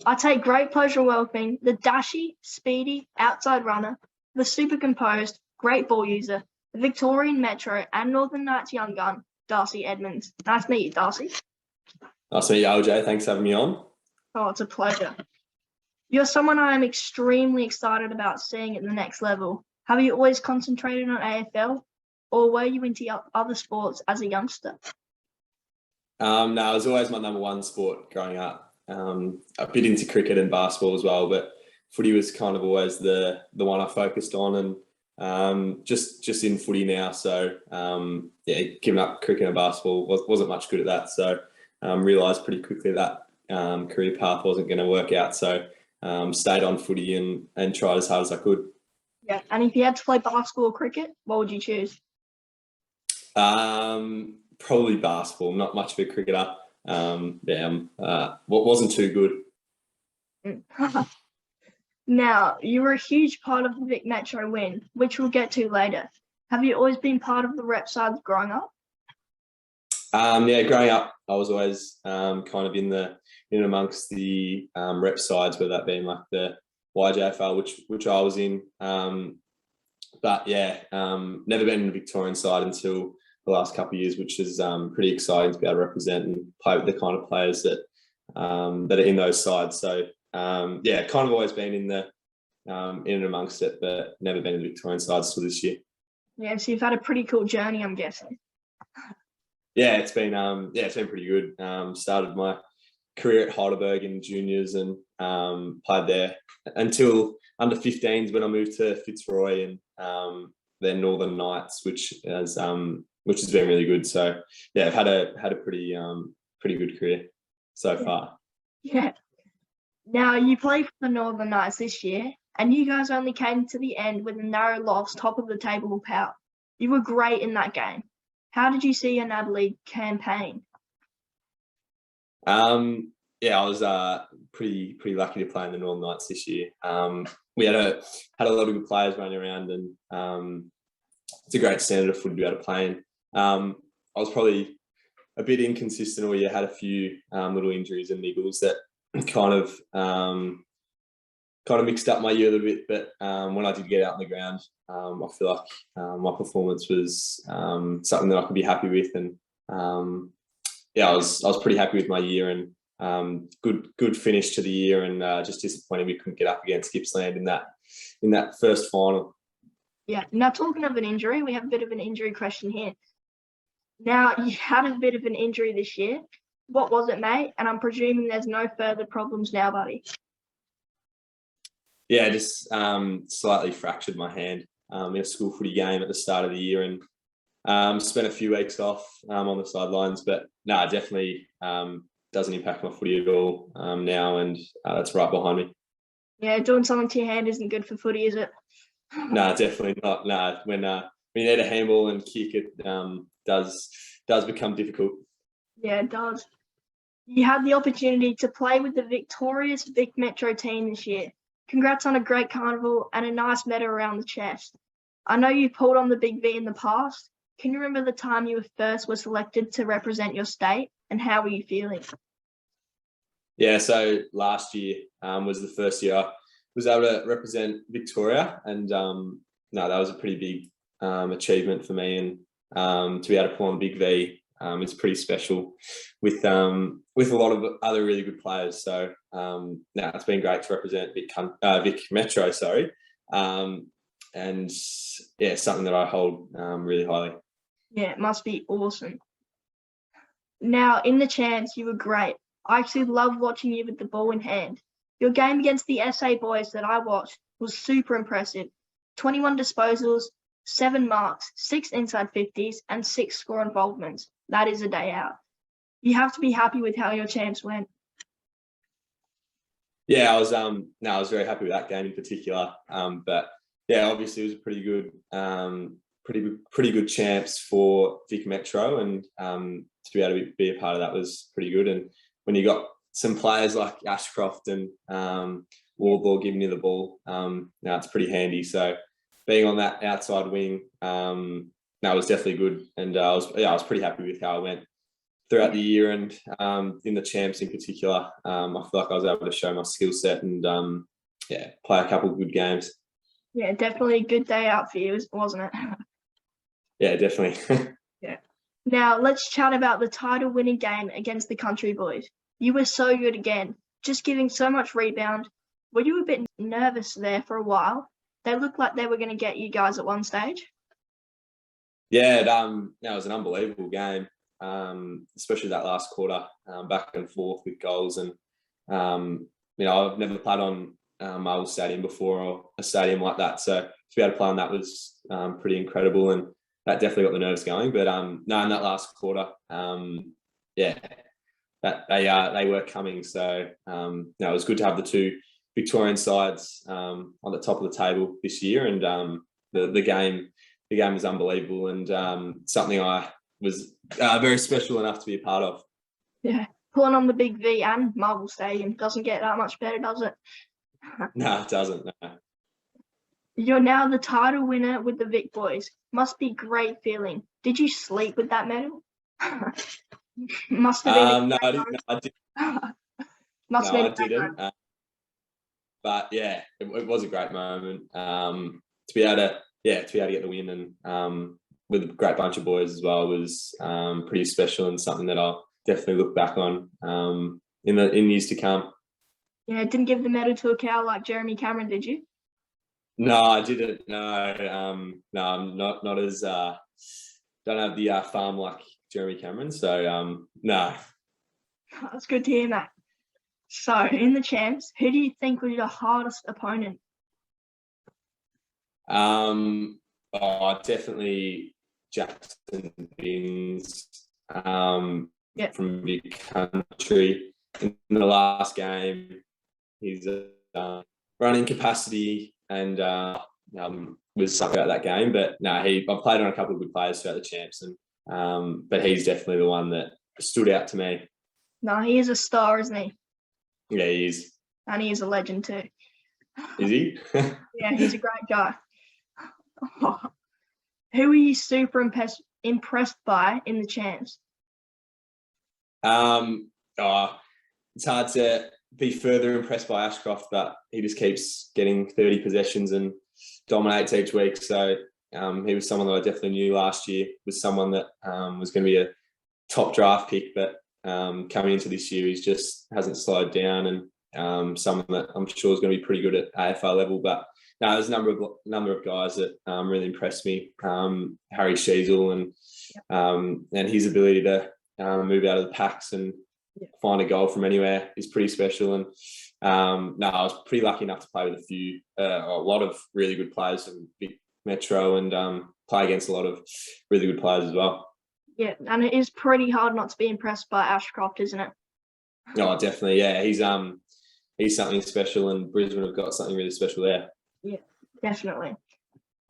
I take great pleasure in welcoming the dashy, speedy, outside runner, the super composed, great ball user, the Victorian Metro and Northern Knights young gun, Darcy Edmends. Nice to meet you, Darcy. Nice to meet you, LJ. Thanks for having me on. Oh, it's a pleasure. You're someone I am extremely excited about seeing at the next level. Have you always concentrated on AFL, or were you into other sports as a youngster? No, it was always my number one sport growing up. A bit into cricket and basketball as well, but footy was kind of always the one I focused on, and just in footy now. So giving up cricket and basketball wasn't much good at that. So realised pretty quickly that career path wasn't going to work out. So stayed on footy and tried as hard as I could. Yeah, and if you had to play basketball or cricket, what would you choose? Probably basketball. Not much of a cricketer. Wasn't too good. Now, you were a huge part of the Vic Metro win, which we'll get to later. Have you always been part of the rep sides growing up? Growing up, I was always kind of in amongst the rep sides, whether that being like the YJFL, which I was in. Never been in the Victorian side until the last couple of years, which is pretty exciting to be able to represent and play with the kind of players that are in those sides. So kind of always been in and amongst it, but never been in the Victorian side till this year. Yeah, so you've had a pretty cool journey, I'm guessing. Yeah, it's been pretty good. Started my career at Heidelberg in juniors and played there until under 15s when I moved to Fitzroy and then Northern Knights, which has been really good. So yeah, I've had a pretty good career so far. Yeah. Now you play for the Northern Knights this year, and you guys only came to the end with a narrow loss, top of the table power. You were great in that game. How did you see your NAB League campaign? I was pretty lucky to play in the Northern Knights this year. We had a lot of good players running around, and it's a great standard of footy to be able to play in. I was probably a bit inconsistent, or had a few little injuries and niggles that kind of mixed up my year a little bit. But when I did get out on the ground, I feel like my performance was something that I could be happy with, and I was pretty happy with my year, and good finish to the year, and just disappointing we couldn't get up against Gippsland in that first final. Yeah. Now, talking of an injury, we have a bit of an injury question here. Now, you had a bit of an injury this year. What was it, mate? And I'm presuming there's no further problems now, buddy. Yeah, just slightly fractured my hand in a school footy game at the start of the year, and spent a few weeks off on the sidelines. But no, definitely doesn't impact my footy at all now, and that's right behind me. Yeah, doing something to your hand isn't good for footy, is it? No, definitely not. No, when you need a handball and kick, it does become difficult. Yeah, it does. You had the opportunity to play with the victorious Vic Metro team this year. Congrats on a great carnival and a nice medal around the chest. I know you've pulled on the Big V in the past. Can you remember the time you were selected to represent your state, and how were you feeling? Yeah, so last year was the first year I was able to represent Victoria, and that was a pretty big achievement for me, and to be able to pull on Big V, it's pretty special with a lot of other really good players. So it's been great to represent Vic Metro, and something that I hold really highly. Yeah, it must be awesome. Now, in the chance, you were great. I actually loved watching you with the ball in hand. Your game against the SA boys that I watched was super impressive. 21 disposals, 7 marks, 6 inside 50s, and 6 score involvements. That is a day out. You have to be happy with how your champs went. Yeah, I was very happy with that game in particular. But yeah, obviously it was a pretty good champs for Vic Metro, and to be able to be a part of that was pretty good. And when you got some players like Ashcroft and Wardlaw giving you the ball, now it's pretty handy. So being on that outside wing, was definitely good, and I was pretty happy with how I went. throughout the year, and in the champs in particular, I feel like I was able to show my skill set and play a couple of good games. Yeah, definitely a good day out for you, wasn't it? Yeah, definitely. Yeah. Now let's chat about the title-winning game against the Country Boys. You were so good again, just giving so much rebound. Were you a bit nervous there for a while? They looked like they were going to get you guys at one stage. Yeah, it was an unbelievable game, especially that last quarter, back and forth with goals. And, I've never played on Marvel Stadium before, or a stadium like that. So to be able to play on that was pretty incredible, and that definitely got the nerves going. But no, in that last quarter, that they were coming. So it was good to have the two Victorian sides on the top of the table this year, and the game was unbelievable, and something I was very special enough to be a part of. Yeah, pulling on the big V and Marvel Stadium doesn't get that much better, does it? No, it doesn't. No. You're now the title winner with the Vic Boys. Must be great feeling. Did you sleep with that medal? Must have been. No, I didn't. Must have been. I didn't. But yeah, it was a great moment to be able to get the win, and with a great bunch of boys as well, was pretty special, and something that I'll definitely look back on in years to come. Yeah, didn't give the medal to a cow like Jeremy Cameron, did you? No, I didn't. No, I'm not as don't have the farm like Jeremy Cameron. So no. That's good to hear, Matt. So in the champs, who do you think was your hardest opponent? Definitely Jackson Bins from Big Country. In the last game, he's running capacity, and was something about that game. But no, I played on a couple of good players throughout the champs, and but he's definitely the one that stood out to me. No, he is a star, isn't he? Yeah, he is. And he is a legend too. Is he? Yeah, he's a great guy. Who are you super impressed by in the champs? It's hard to be further impressed by Ashcroft, but he just keeps getting 30 possessions and dominates each week. So he was someone that I definitely knew last year was someone that was going to be a top draft pick, but coming into this year, he's just hasn't slowed down, and someone that I'm sure is going to be pretty good at AFL level. But no, there's a number of guys that really impressed me. Harry Sheasel and his ability to move out of the packs and find a goal from anywhere is pretty special. And I was pretty lucky enough to play with a lot of really good players from Big Metro, and play against a lot of really good players as well. Yeah, and it is pretty hard not to be impressed by Ashcroft, isn't it? Oh, definitely. Yeah, he's something special, and Brisbane have got something really special there. Yeah, definitely.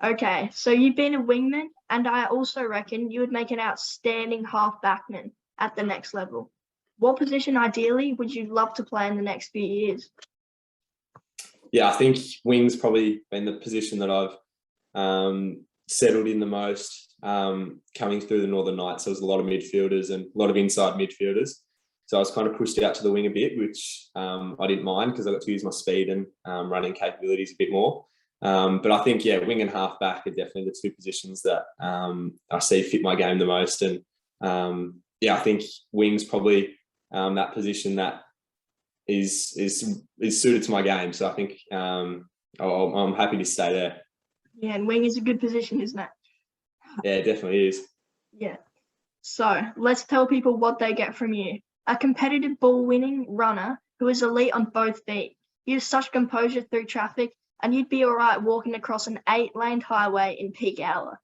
Okay, so you've been a wingman, and I also reckon you would make an outstanding half-backman at the next level. What position, ideally, would you love to play in the next few years? Yeah, I think wing's probably been the position that I've settled in the most. Coming through the Northern Knights, there was a lot of midfielders and a lot of inside midfielders. So I was kind of pushed out to the wing a bit, which I didn't mind because I got to use my speed and running capabilities a bit more. But I think, wing and half back are definitely the two positions that I see fit my game the most. And I think wing's probably that position that is suited to my game. So I think I'm happy to stay there. Yeah, and wing is a good position, isn't it? Yeah, it definitely is. Yeah. So let's tell people what they get from you. A competitive ball-winning runner who is elite on both feet. You have such composure through traffic, and you'd be all right walking across an 8-lane highway in peak hour.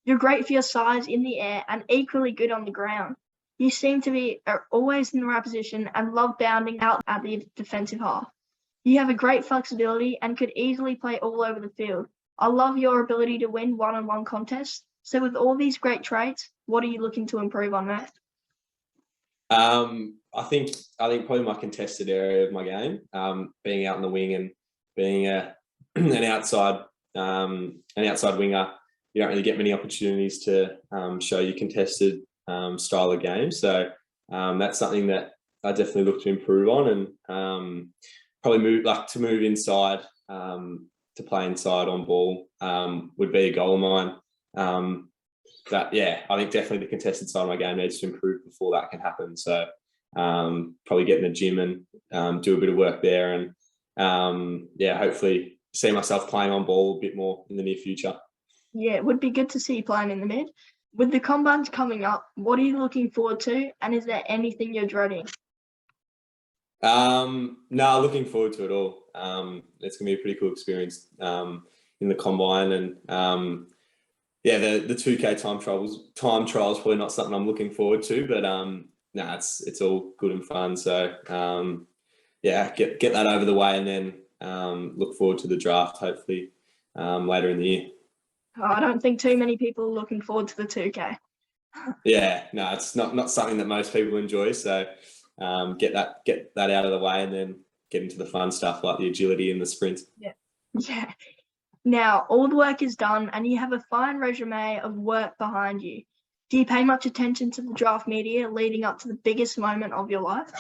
You're great for your size in the air and equally good on the ground. You seem to be always in the right position and love bounding out at the defensive half. You have a great flexibility and could easily play all over the field. I love your ability to win one-on-one contests. So with all these great traits, what are you looking to improve on, Matt? I think probably my contested area of my game, being out in the wing and being an outside winger, you don't really get many opportunities to show your contested style of game. So that's something that I definitely look to improve on, and probably move inside, to play inside on ball, would be a goal of mine. But yeah, I think definitely the contested side of my game needs to improve before that can happen. So probably get in the gym and do a bit of work there, and yeah, hopefully see myself playing on ball a bit more in the near future. Yeah, it would be good to see you playing in the mid. With the combines coming up, what are you looking forward to, and is there anything you're dreading? No, looking forward to it all. It's gonna be a pretty cool experience in the combine, and yeah, the 2K time trials probably not something I'm looking forward to, but no, it's all good and fun. So yeah, get that over the way, and then look forward to the draft hopefully later in the year. I don't think too many people are looking forward to the 2K. Yeah, no, it's not something that most people enjoy. So get that out of the way, and then get into the fun stuff like the agility and the sprint. Yeah. Now, all the work is done and you have a fine resume of work behind you. Do you pay much attention to the draft media leading up to the biggest moment of your life?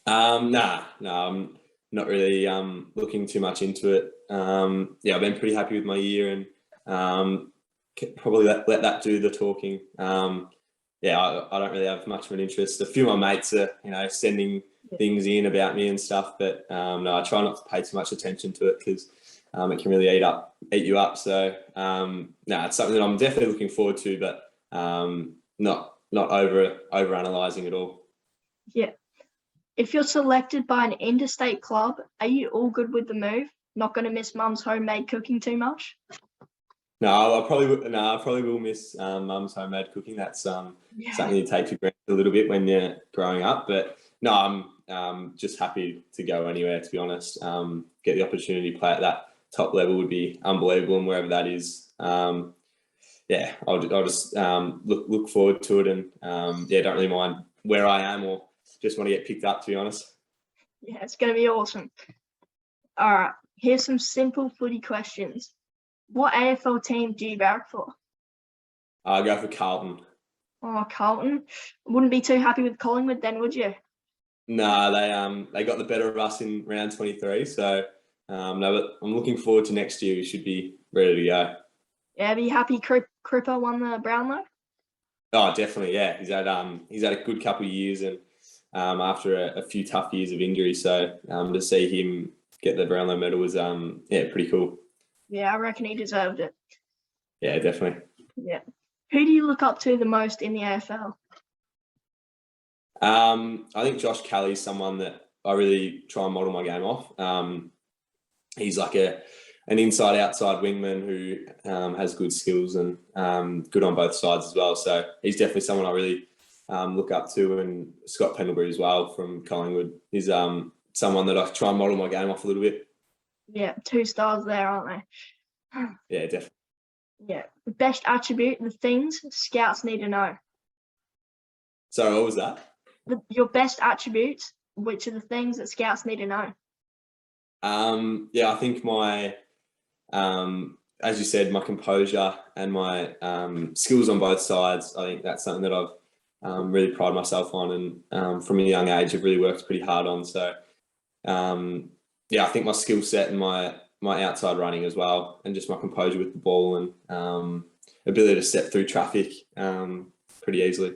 Nah, I'm not really looking too much into it. Yeah, I've been pretty happy with my year, and probably let that do the talking. Yeah, I don't really have much of an interest. A few of my mates are, sending things in about me and stuff, but no, I try not to pay too much attention to it, because it can really eat you up. So no, it's something that I'm definitely looking forward to, but not over analysing it all. Yeah. If you're selected by an interstate club, are you all good with the move? Not going to miss mum's homemade cooking too much? No, I probably will miss mum's homemade cooking. That's something you take for granted a little bit when you're growing up. But no, I'm just happy to go anywhere, to be honest. Get the opportunity to play at that top level would be unbelievable, and wherever that is, yeah, I'll just look forward to it, and yeah, don't really mind where I am, or just want to get picked up, to be honest. Yeah, it's going to be awesome. All right, here's some simple footy questions. What AFL team do you barrack for? I'll go for Carlton. Oh, Carlton. Wouldn't be too happy with Collingwood then, would you? No, they got the better of us in round 23. So no, but I'm looking forward to next year. We should be ready to go. Yeah, be happy Cripper won the Brownlow? Oh, definitely. Yeah, he's had a good couple of years, and after a few tough years of injury. So to see him get the Brownlow medal was yeah, pretty cool. Yeah, I reckon he deserved it. Yeah, definitely. Yeah. Who do you look up to the most in the AFL? I think Josh Kelly's someone that I really try and model my game off. He's like an inside-outside wingman who has good skills, and good on both sides as well. So he's definitely someone I really look up to. And Scott Pendlebury as well from Collingwood is someone that I try and model my game off a little bit. Yeah, 2 stars there, aren't they? Yeah, definitely. Yeah. The best attribute, the things scouts need to know. Sorry, what was that? Your best attributes, which are the things that scouts need to know? Yeah, I think my, as you said, my composure and my skills on both sides. I think that's something that I've really prided myself on, and from a young age, I've really worked pretty hard on. So, yeah, I think my skill set and my outside running as well, and just my composure with the ball, and ability to step through traffic pretty easily.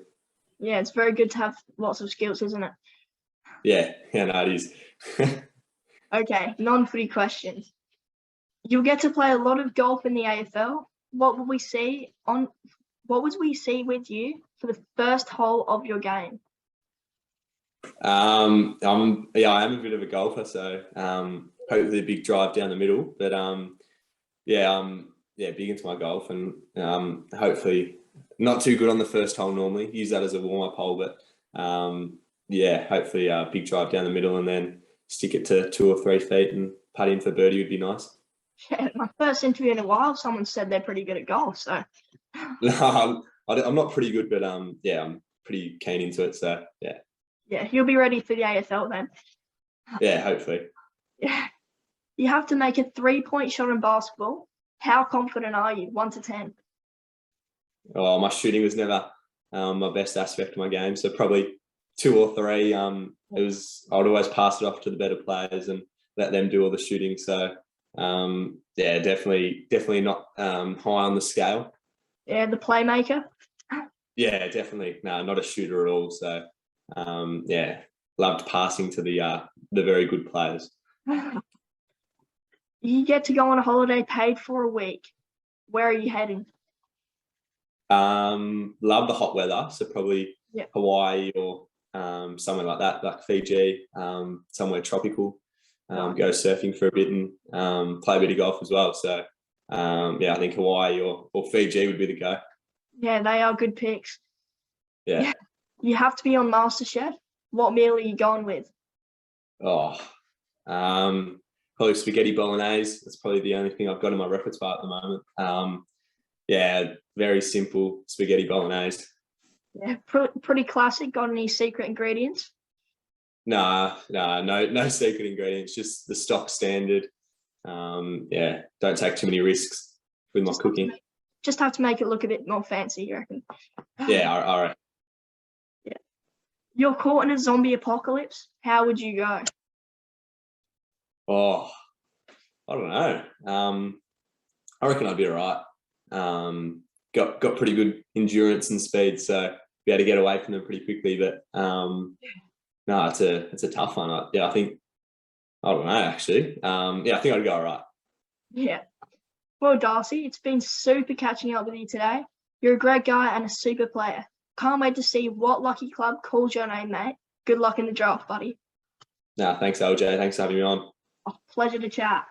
Yeah, it's very good to have lots of skills, isn't it? Yeah, no, it is. Okay, non-footy questions. You'll get to play a lot of golf in the AFL. What would we see with you for the first hole of your game? I am a bit of a golfer, so hopefully a big drive down the middle. But yeah, big into my golf, and hopefully not too good on the first hole normally. Use that as a warm-up hole, but yeah, hopefully a big drive down the middle, and then stick it to 2 or 3 feet and putt in for birdie would be nice. Yeah, my first interview in a while, someone said they're pretty good at golf, so. No, I'm not pretty good, but yeah, I'm pretty keen into it, so yeah. Yeah, you'll be ready for the AFL then. Yeah, hopefully. Yeah. You have to make a 3-point shot in basketball. How confident are you, 1 to 10? Oh, my shooting was never my best aspect of my game. So probably 2 or 3. I'd always pass it off to the better players and let them do all the shooting. So yeah, definitely not high on the scale. Yeah, the playmaker. Yeah, definitely. No, not a shooter at all. So yeah, loved passing to the very good players. You get to go on a holiday paid for a week. Where are you heading? Love the hot weather, so probably Hawaii or somewhere like that, like Fiji, somewhere tropical. Go surfing for a bit and play a bit of golf as well. So yeah, I think Hawaii or Fiji would be the go. Yeah, they are good picks. Yeah. You have to be on MasterChef. What meal are you going with? Oh, probably spaghetti bolognese. That's probably the only thing I've got in my repertoire at the moment. Yeah, very simple spaghetti bolognese. Yeah, pretty classic. Got any secret ingredients? No secret ingredients, just the stock standard. Yeah, don't take too many risks with my cooking. Just have to make it look a bit more fancy, you reckon? Yeah, all right. Yeah. You're caught in a zombie apocalypse. How would you go? Oh, I don't know. I reckon I'd be all right. Got pretty good endurance and speed, so be able to get away from them pretty quickly. But no, it's a tough one. I don't know actually. Yeah, I think I'd go all right. Yeah. Well, Darcy, it's been super catching up with you today. You're a great guy and a super player. Can't wait to see what lucky club calls your name, mate. Good luck in the draft, buddy. No, thanks, LJ. Thanks for having me on. Pleasure to chat.